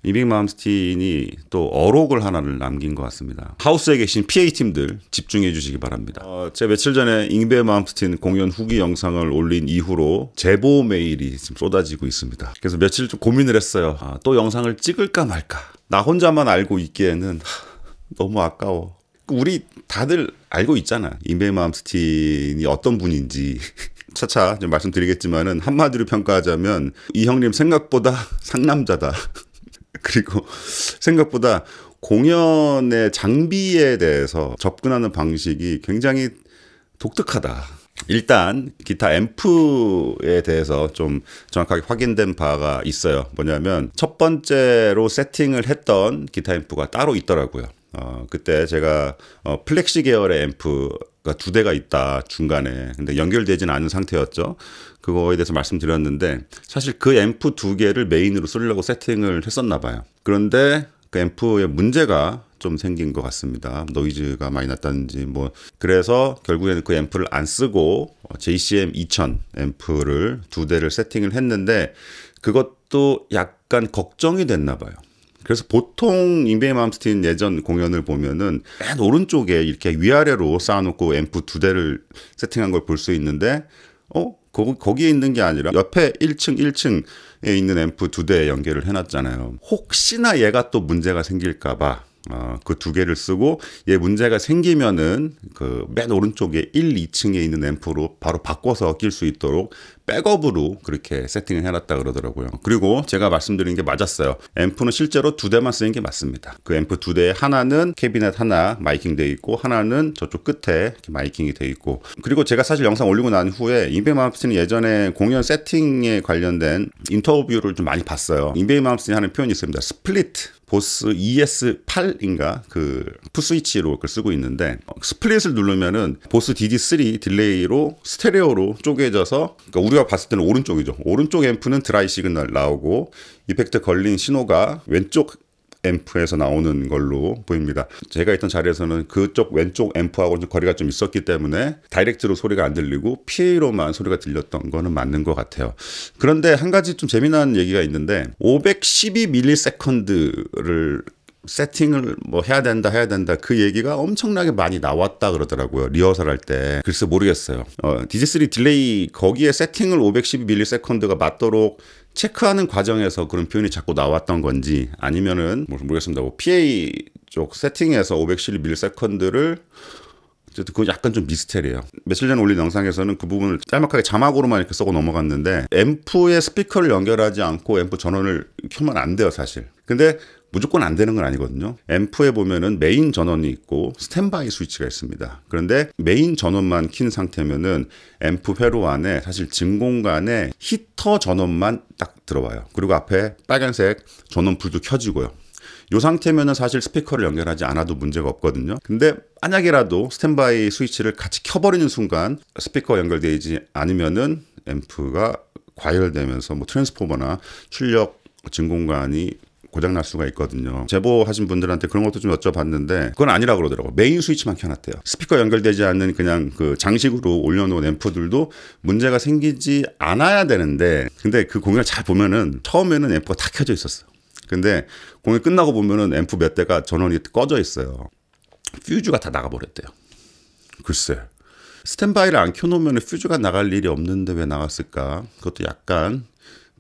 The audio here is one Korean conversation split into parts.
이빅 맘스틴이 또 어록을 하나를 남긴 것 같습니다. 하우스에 계신 PA팀들 집중해 주시기 바랍니다. 제가 며칠 전에 잉베 맘스틴 공연 후기 영상을 올린 이후로 제보 메일이 지금 쏟아지고 있습니다. 그래서 며칠 좀 고민을 했어요. 또 영상을 찍을까 말까. 나 혼자만 알고 있기에는 너무 아까워. 우리 다들 알고 있잖아. 잉베 맘스틴이 어떤 분인지. 차차 좀 말씀드리겠지만은 한마디로 평가하자면 이 형님 생각보다 상남자다. 그리고 생각보다 공연의 장비에 대해서 접근하는 방식이 굉장히 독특하다. 일단 기타 앰프에 대해서 좀 정확하게 확인된 바가 있어요. 뭐냐면 첫 번째로 세팅을 했던 기타 앰프가 따로 있더라고요. 그때 제가 플렉시 계열의 앰프가 2대가 있다 중간에. 근데 연결되지는 않은 상태였죠. 그거에 대해서 말씀드렸는데 사실 그 앰프 2개를 메인으로 쓰려고 세팅을 했었나 봐요. 그런데 그 앰프에 문제가 좀 생긴 것 같습니다. 노이즈가 많이 났다든지 뭐. 그래서 결국에는 그 앰프를 안 쓰고 JCM 2000 앰프를 2대를 세팅을 했는데 그것도 약간 걱정이 됐나 봐요. 그래서 보통 잉베 맘스틴 예전 공연을 보면은 맨 오른쪽에 이렇게 위아래로 쌓아놓고 앰프 2대를 세팅한 걸 볼 수 있는데 거기에 있는 게 아니라 옆에 1층에 있는 앰프 2대 연결을 해놨잖아요. 혹시나 얘가 또 문제가 생길까봐 그 2개를 쓰고 얘 문제가 생기면은 그 맨 오른쪽에 1, 2층에 있는 앰프로 바로 바꿔서 낄 수 있도록 백업으로 그렇게 세팅을 해놨다 그러더라고요. 그리고 제가 말씀드린 게 맞았어요. 앰프는 실제로 2대만 쓰는 게 맞습니다. 그 앰프 2대에 하나는 캐비넷 하나 마이킹 돼 있고 하나는 저쪽 끝에 이렇게 마이킹이 돼 있고. 그리고 제가 사실 영상 올리고 난 후에 잉베 맘스틴이 예전에 공연 세팅에 관련된 인터뷰를 좀 많이 봤어요. 잉베 맘스틴이 하는 표현이 있습니다. 스플리트 보스 ES8인가 그 푸스위치로 그걸 쓰고 있는데 스플릿을 누르면은 보스 DD3 딜레이로 스테레오로 쪼개져서, 그러니까 우리가 봤을 때는 오른쪽이죠. 오른쪽 앰프는 드라이 시그널 나오고 이펙트 걸린 신호가 왼쪽 앰프에서 나오는 걸로 보입니다. 제가 있던 자리에서는 그쪽 왼쪽 앰프하고 거리가 좀 있었기 때문에 다이렉트로 소리가 안 들리고 PA로만 소리가 들렸던 거는 맞는 것 같아요. 그런데 한 가지 좀 재미난 얘기가 있는데 512ms를 세팅을 뭐 해야 된다 그 얘기가 엄청나게 많이 나왔다 그러더라고요. 리허설 할 때. 글쎄 모르겠어요. DJ3 딜레이 거기에 세팅을 512ms가 맞도록 체크하는 과정에서 그런 표현이 자꾸 나왔던 건지 아니면은 모르겠습니다. PA 쪽 세팅에서 512ms를 어쨌든 그건 약간 좀 미스테리예요. 며칠 전에 올린 영상에서는 그 부분을 짤막하게 자막으로만 이렇게 써고 넘어갔는데 앰프에 스피커를 연결하지 않고 앰프 전원을 켜면 안 돼요, 사실. 근데 무조건 안 되는 건 아니거든요. 앰프에 보면은 메인 전원이 있고 스탠바이 스위치가 있습니다. 그런데 메인 전원만 킨 상태면은 앰프 회로 안에 사실 진공관에 히터 전원만 딱 들어와요. 그리고 앞에 빨간색 전원 불도 켜지고요. 이 상태면은 사실 스피커를 연결하지 않아도 문제가 없거든요. 근데 만약이라도 스탠바이 스위치를 같이 켜버리는 순간 스피커 연결되지 않으면은 앰프가 과열되면서 뭐 트랜스포머나 출력 진공관이 고장날 수가 있거든요. 제보하신 분들한테 그런 것도 좀 여쭤봤는데 그건 아니라고 그러더라고요. 메인 스위치만 켜놨대요. 스피커 연결되지 않는 그냥 그 장식으로 올려놓은 앰프들도 문제가 생기지 않아야 되는데, 근데 그 공연을 잘 보면은 처음에는 앰프가 다 켜져 있었어. 근데 공연 끝나고 보면은 앰프 몇 대가 전원이 꺼져 있어요. 퓨즈가 다 나가버렸대요. 글쎄. 스탠바이를 안 켜놓으면 퓨즈가 나갈 일이 없는데 왜 나갔을까? 그것도 약간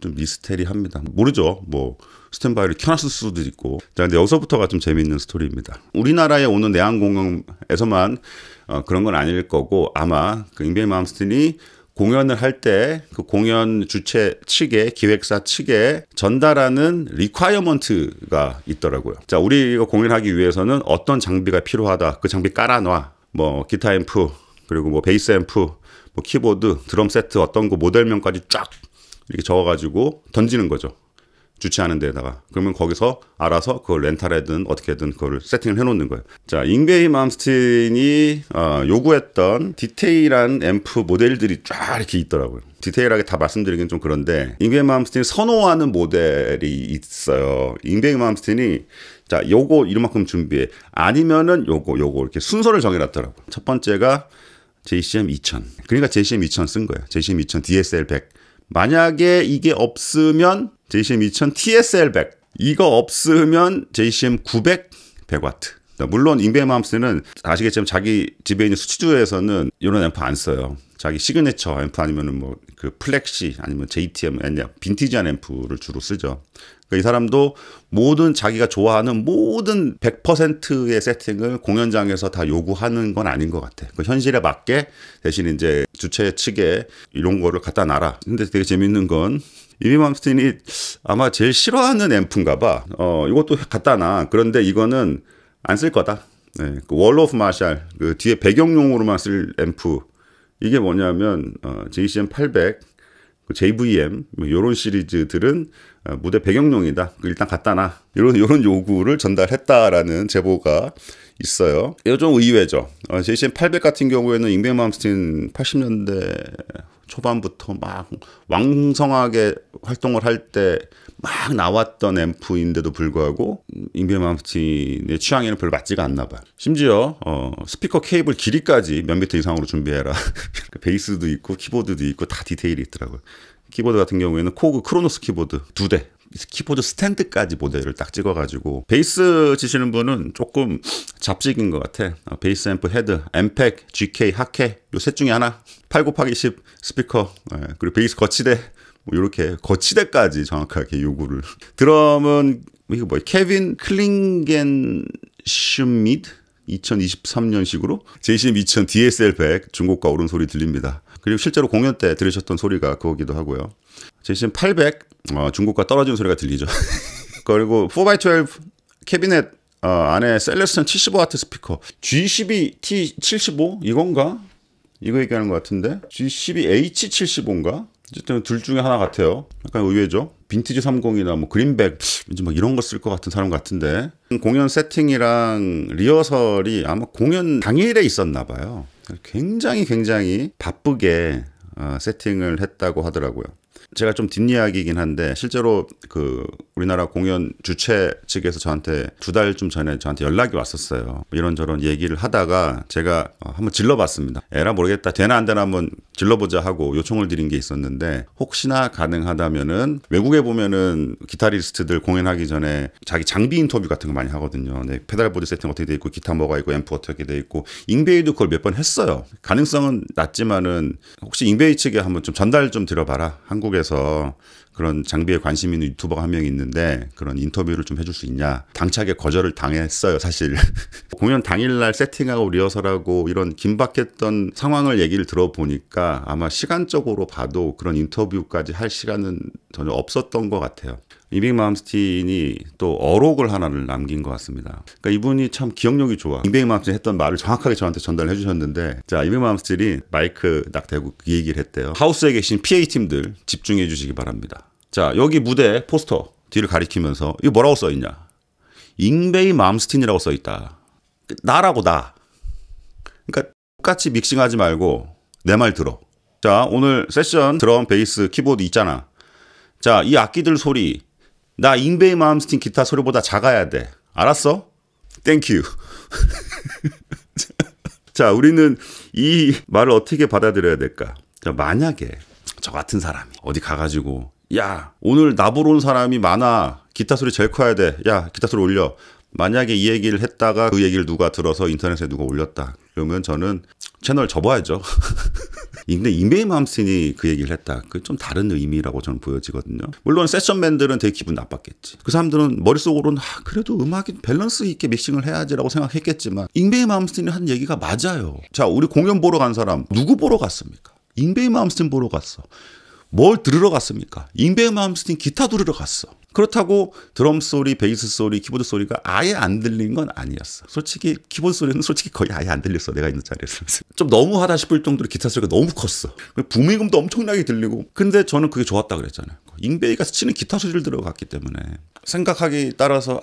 좀 미스테리합니다. 모르죠. 뭐 스탠바이를 켜놨을 수도 있고. 자, 근데 여기서부터가 좀 재미있는 스토리입니다. 우리나라에 오는 내한공연에서만 그런 건 아닐 거고, 아마 그 잉베 맘스틴이 공연을 할 때 그 공연 주최 측에, 기획사 측에 전달하는 리콰이어먼트가 있더라고요. 자, 우리가 공연하기 위해서는 어떤 장비가 필요하다. 그 장비 깔아놔. 뭐 기타 앰프, 그리고 뭐 베이스 앰프, 뭐 키보드, 드럼 세트 어떤 거 모델명까지 쫙 이렇게 적어가지고 던지는 거죠. 주최하는 데다가. 그러면 거기서 알아서 그걸 렌탈하든 어떻게든 그걸 세팅을 해놓는 거예요. 자, 잉베 맘스틴이 요구했던 디테일한 앰프 모델들이 쫙 이렇게 있더라고요. 디테일하게 다 말씀드리긴 좀 그런데 잉베 맘스틴이 선호하는 모델이 있어요. 잉베 맘스틴이 자, 요거 이만큼 준비해. 아니면은 요거 이렇게 순서를 정해놨더라고요. 첫 번째가 JCM 2000. 그러니까 JCM 2000 쓴 거예요. JCM 2000 DSL 100. 만약에 이게 없으면 JCM 2000 TSL 100 이거 없으면 JCM 900 100W. 물론 잉베임 암스는 아시겠지만 자기 집에 있는 수치주에서는 이런 앰프 안 써요. 자기 시그니처 앰프 아니면은 뭐 그 플렉시 아니면 JTM 빈티지한 앰프를 주로 쓰죠. 그러니까 이 사람도 모든 자기가 좋아하는 모든 100%의 세팅을 공연장에서 다 요구하는 건 아닌 것 같아. 그 현실에 맞게 대신 이제 주최 측에 이런 거를 갖다 놔라. 근데 되게 재밌는 건 잉베임 암스틴이 아마 제일 싫어하는 앰프인가 봐. 이것도 갖다 놔. 그런데 이거는 안 쓸 거다. 네, 그 월 오브 마샬 그 뒤에 배경용으로만 쓸 앰프. 이게 뭐냐면 JCM 800, 그 JVM 뭐 이런 시리즈들은 무대 배경용이다. 일단 갖다 놔. 이런 요구를 전달했다라는 제보가 있어요. 이거 좀 의외죠. JCM 800 같은 경우에는 잉베임 암스틴 80년대 초반부터 막 왕성하게 활동을 할 때 막 나왔던 앰프인데도 불구하고 잉베임 암스틴의 취향에는 별로 맞지가 않나 봐. 심지어 스피커 케이블 길이까지 몇 미터 이상으로 준비해라. 베이스도 있고 키보드도 있고 다 디테일이 있더라고요. 키보드 같은 경우에는 코그 크로노스 키보드 2대. 키보드 스탠드까지 모델을 딱 찍어가지고 베이스 치시는 분은 조금 잡식인 것 같아. 베이스 앰프 헤드, 엠팩, GK, 하케 요 셋 중에 하나. 8곱하기10 스피커 그리고 베이스 거치대 뭐 이렇게 거치대까지 정확하게 요구를. 드럼은 이거 뭐야? 케빈 클링겐 슈미드 2023년식으로 JCM 2000 DSL 100 중고가 오른 소리 들립니다. 그리고 실제로 공연 때 들으셨던 소리가 그거기도 하고요. JCM 800 중고가 떨어지는 소리가 들리죠. 그리고 4x12 캐비넷 안에 셀레스턴 75W 스피커 G12T75 이건가? 이거 얘기하는 것 같은데 G12H75인가? 어쨌든 둘 중에 하나 같아요. 약간 의외죠. 빈티지 30이나 뭐 그린백 이제 막 이런 거 쓸 것 같은 사람 같은데 공연 세팅이랑 리허설이 아마 공연 당일에 있었나 봐요. 굉장히 바쁘게 세팅을 했다고 하더라고요. 제가 좀 뒷이야기이긴 한데 실제로 그 우리나라 공연 주최 측에서 저한테 2달쯤 전에 저한테 연락이 왔었어요. 이런저런 얘기를 하다가 제가 한번 질러봤습니다. 에라 모르겠다. 되나 안 되나 한번 질러보자 하고 요청을 드린 게 있었는데 혹시나 가능하다면은 외국에 보면은 기타리스트들 공연하기 전에 자기 장비 인터뷰 같은 거 많이 하거든요. 네, 페달보드 세팅 어떻게 돼 있고 기타 뭐가 있고 앰프 어떻게 돼 있고 잉베이도 그걸 몇 번 했어요. 가능성은 낮지만은 혹시 잉베이 측에 한번 좀 전달 좀 드려봐라. 한국에서 그런 장비에 관심 있는 유튜버가 한 명 있는데 그런 인터뷰를 좀 해줄 수 있냐. 당차게 거절을 당했어요 사실. 공연 당일날 세팅하고 리허설하고 이런 긴박했던 상황을 얘기를 들어보니까 아마 시간적으로 봐도 그런 인터뷰까지 할 시간은 전혀 없었던 것 같아요. 잉베임 암스틴이 또 어록을 하나를 남긴 것 같습니다. 그러니까 이분이 참 기억력이 좋아. 잉베임 암스틴이 했던 말을 정확하게 저한테 전달해 주셨는데 자, 잉베임 암스틴이 마이크 딱 대고 그 얘기를 했대요. 하우스에 계신 PA팀들 집중해 주시기 바랍니다. 자, 여기 무대 포스터 뒤를 가리키면서 이거 뭐라고 써있냐. 잉베임 암스틴이라고 써있다. 나라고 나. 그러니까 똑같이 믹싱하지 말고 내 말 들어. 자, 오늘 세션 드럼, 베이스, 키보드 있잖아. 자, 이 악기들 소리 나 잉베임 암스틴 기타 소리보다 작아야 돼. 알았어? 땡큐. 자, 우리는 이 말을 어떻게 받아들여야 될까? 자, 만약에 저 같은 사람이 어디 가가지고 야, 오늘 나보러 온 사람이 많아. 기타 소리 제일 커야 돼. 야, 기타 소리 올려. 만약에 이 얘기를 했다가 그 얘기를 누가 들어서 인터넷에 누가 올렸다. 그러면 저는 채널 접어야죠. 근데 잉베임 암스틴이 그 얘기를 했다. 그 좀 다른 의미라고 저는 보여지거든요. 물론 세션맨들은 되게 기분 나빴겠지. 그 사람들은 머릿속으로는 그래도 음악이 밸런스 있게 믹싱을 해야지라고 생각했겠지만 잉베임 암스틴이 한 얘기가 맞아요. 자, 우리 공연 보러 간 사람 누구 보러 갔습니까? 잉베임 암스틴 보러 갔어. 뭘 들으러 갔습니까? 잉베임 암스틴 기타 들으러 갔어. 그렇다고 드럼 소리, 베이스 소리, 키보드 소리가 아예 안 들린 건 아니었어. 솔직히 키보드 소리는 솔직히 거의 아예 안 들렸어. 내가 있는 자리에서. 좀 너무하다 싶을 정도로 기타 소리가 너무 컸어. 부미금도 엄청나게 들리고. 근데 저는 그게 좋았다 그랬잖아요. 잉베이가 치는 기타 소리를 들어갔기 때문에 생각하기 따라서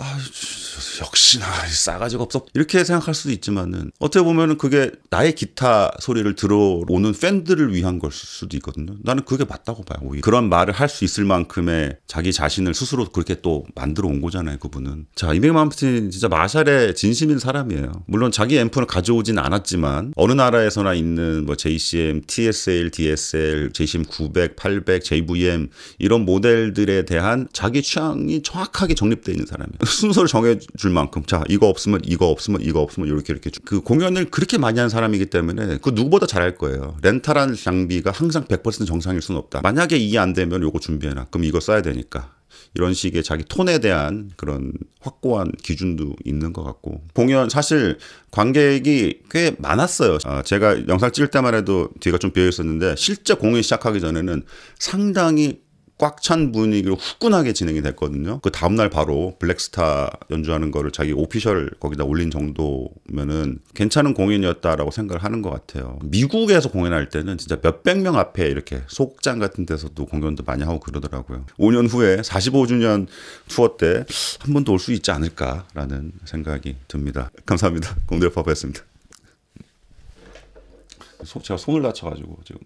역시나 싸가지가 없어 이렇게 생각할 수도 있지만은 어떻게 보면은 그게 나의 기타 소리를 들어오는 팬들을 위한 걸 수도 있거든요. 나는 그게 맞다고 봐요. 오히려. 그런 말을 할 수 있을 만큼의 자기 자신을 스스로 그렇게 또 만들어 온 거잖아요. 그분은. 자, 이백 맘프틴 진짜 마샬의 진심인 사람이에요. 물론 자기 앰프는 가져오진 않았지만 어느 나라에서나 있는 뭐 JCM, TSL, DSL, JCM 900, 800, JVM 이런 모델들에 대한 자기 취향이 정확하게 정립되어 있는 사람이에요. 순서를 정해줄 만큼 자 이거 없으면 이거 없으면 이거 없으면 이렇게 그 공연을 그렇게 많이 하는 사람이기 때문에 그 누구보다 잘할 거예요. 렌탈한 장비가 항상 100% 정상일 수는 없다. 만약에 이해 안 되면 요거 준비해놔. 그럼 이거 써야 되니까. 이런 식의 자기 톤에 대한 그런 확고한 기준도 있는 것 같고 공연 사실 관객이 꽤 많았어요. 제가 영상 찍을 때만 해도 뒤가 좀 비어 있었는데 실제 공연 시작하기 전에는 상당히 꽉 찬 분위기로 후끈하게 진행이 됐거든요. 그 다음날 바로 블랙스타 연주하는 거를 자기 오피셜 거기다 올린 정도면은 괜찮은 공연이었다라고 생각을 하는 것 같아요. 미국에서 공연할 때는 진짜 몇백 명 앞에 이렇게 소극장 같은 데서도 공연도 많이 하고 그러더라고요. 5년 후에 45주년 투어 때 한 번 더 올 수 있지 않을까라는 생각이 듭니다. 감사합니다. 공대파파였습니다. 제가 손을 다쳐가지고 지금